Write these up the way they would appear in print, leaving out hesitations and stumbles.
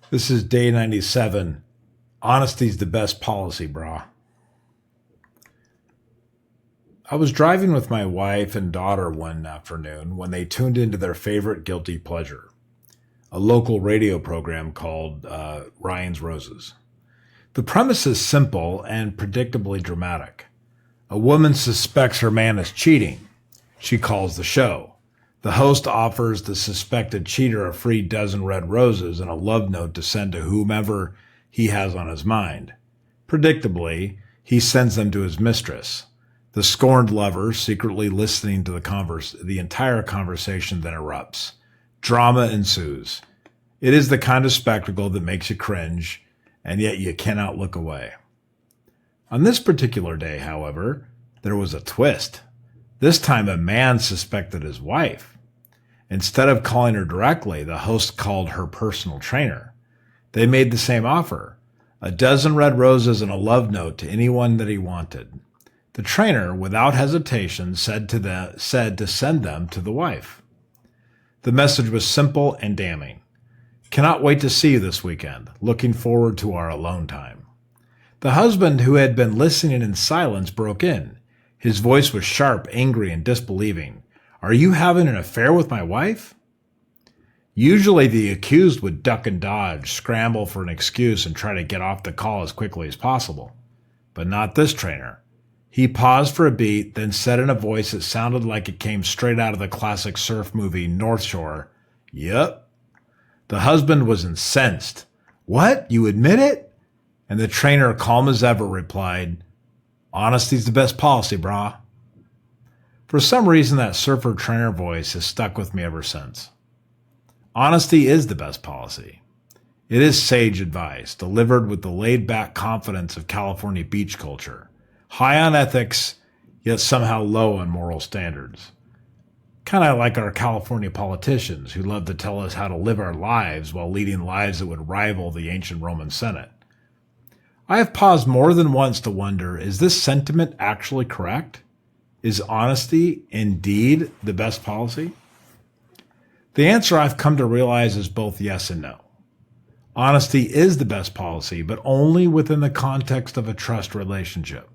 This is day 97. Honesty's the best policy, brah. I was driving with my wife and daughter one afternoon when they tuned into their favorite guilty pleasure, a local radio program called Ryan's Roses. The premise is simple and predictably dramatic. A woman suspects her man is cheating. She calls the show. The host offers the suspected cheater a free dozen red roses and a love note to send to whomever he has on his mind. Predictably, he sends them to his mistress. The scorned lover, secretly listening to the entire conversation, then erupts. Drama ensues. It is the kind of spectacle that makes you cringe, and yet you cannot look away. On this particular day, however, there was a twist. This time a man suspected his wife. Instead of calling her directly, the host called her personal trainer. They made the same offer, a dozen red roses and a love note to anyone that he wanted. The trainer, without hesitation, said to send them to the wife. The message was simple and damning. Cannot wait to see you this weekend. Looking forward to our alone time. The husband, who had been listening in silence, broke in. His voice was sharp, angry, and disbelieving. Are you having an affair with my wife? Usually the accused would duck and dodge, scramble for an excuse, and try to get off the call as quickly as possible. But not this trainer. He paused for a beat, then said in a voice that sounded like it came straight out of the classic surf movie North Shore, "Yep." The husband was incensed. "What? You admit it?" And the trainer, calm as ever, replied, "Honesty's the best policy, brah." For some reason, that surfer trainer voice has stuck with me ever since. Honesty is the best policy. It is sage advice, delivered with the laid-back confidence of California beach culture, high on ethics, yet somehow low on moral standards. Kind of like our California politicians who love to tell us how to live our lives while leading lives that would rival the ancient Roman Senate. I have paused more than once to wonder, is this sentiment actually correct? Is honesty indeed the best policy? The answer I've come to realize is both yes and no. Honesty is the best policy, but only within the context of a trust relationship.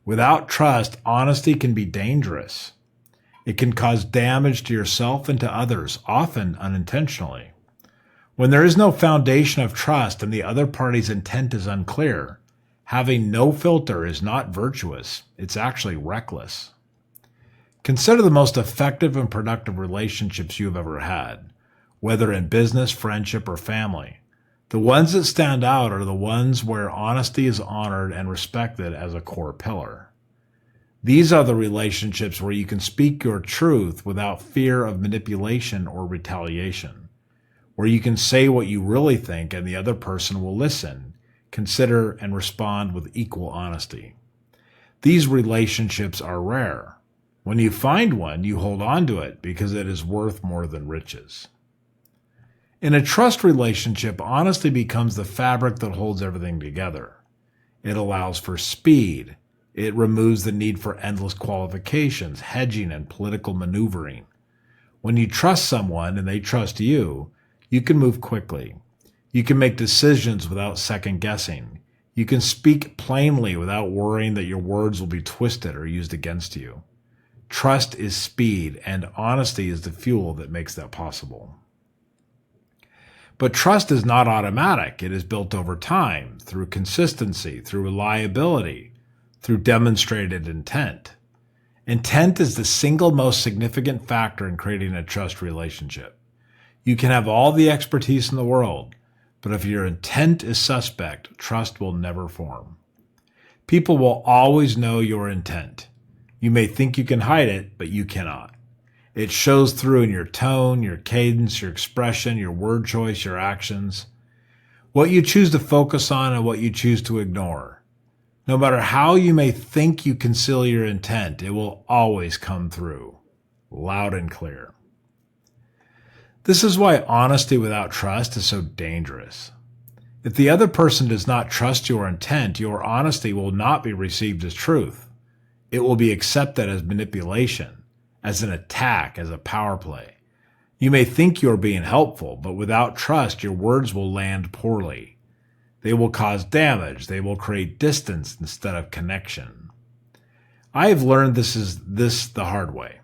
Without trust, honesty can be dangerous. It can cause damage to yourself and to others, often unintentionally. When there is no foundation of trust and the other party's intent is unclear, having no filter is not virtuous, it's actually reckless. Consider the most effective and productive relationships you have ever had, whether in business, friendship, or family. The ones that stand out are the ones where honesty is honored and respected as a core pillar. These are the relationships where you can speak your truth without fear of manipulation or retaliation, where you can say what you really think and the other person will listen, consider, and respond with equal honesty. These relationships are rare. When you find one, you hold on to it because it is worth more than riches. In a trust relationship, honesty becomes the fabric that holds everything together. It allows for speed. It removes the need for endless qualifications, hedging, and political maneuvering. When you trust someone and they trust you, you can move quickly. You can make decisions without second guessing. You can speak plainly without worrying that your words will be twisted or used against you. Trust is speed, and honesty is the fuel that makes that possible. But trust is not automatic. It is built over time, through consistency, through reliability, through demonstrated intent. Intent is the single most significant factor in creating a trust relationship. You can have all the expertise in the world, but if your intent is suspect, trust will never form. People will always know your intent. You may think you can hide it, but you cannot. It shows through in your tone, your cadence, your expression, your word choice, your actions, what you choose to focus on and what you choose to ignore. No matter how you may think you conceal your intent, it will always come through, loud and clear. This is why honesty without trust is so dangerous. If the other person does not trust your intent, your honesty will not be received as truth. It will be accepted as manipulation, as an attack, as a power play. You may think you are being helpful, but without trust, your words will land poorly. They will cause damage. They will create distance instead of connection. I have learned this the hard way.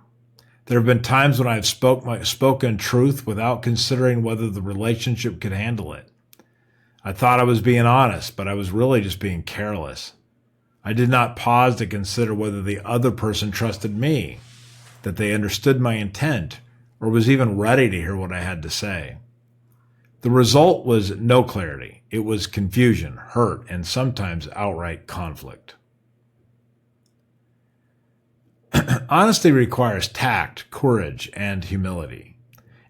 There have been times when I have spoken truth without considering whether the relationship could handle it. I thought I was being honest, but I was really just being careless. I did not pause to consider whether the other person trusted me, that they understood my intent, or was even ready to hear what I had to say. The result was no clarity. It was confusion, hurt, and sometimes outright conflict. Honesty requires tact, courage, and humility.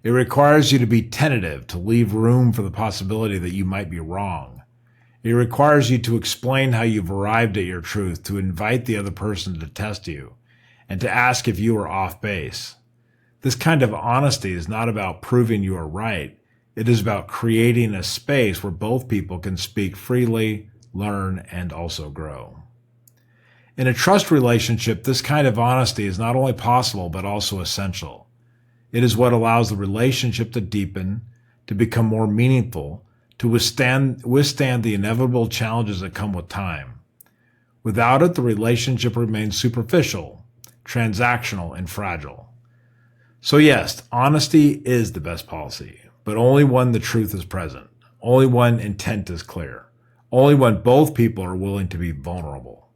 It requires you to be tentative, to leave room for the possibility that you might be wrong. It requires you to explain how you've arrived at your truth, to invite the other person to test you, and to ask if you are off base. This kind of honesty is not about proving you are right. It is about creating a space where both people can speak freely, learn, and also grow. In a trust relationship, this kind of honesty is not only possible, but also essential. It is what allows the relationship to deepen, to become more meaningful, to withstand the inevitable challenges that come with time. Without it, the relationship remains superficial, transactional, and fragile. So yes, honesty is the best policy, but only when the truth is present, only when intent is clear, only when both people are willing to be vulnerable,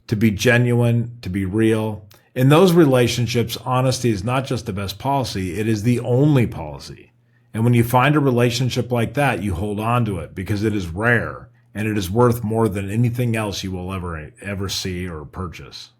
to be genuine, to be real. In those relationships, honesty is not just the best policy, it is the only policy. And when you find a relationship like that, you hold on to it because it is rare and it is worth more than anything else you will ever see or purchase.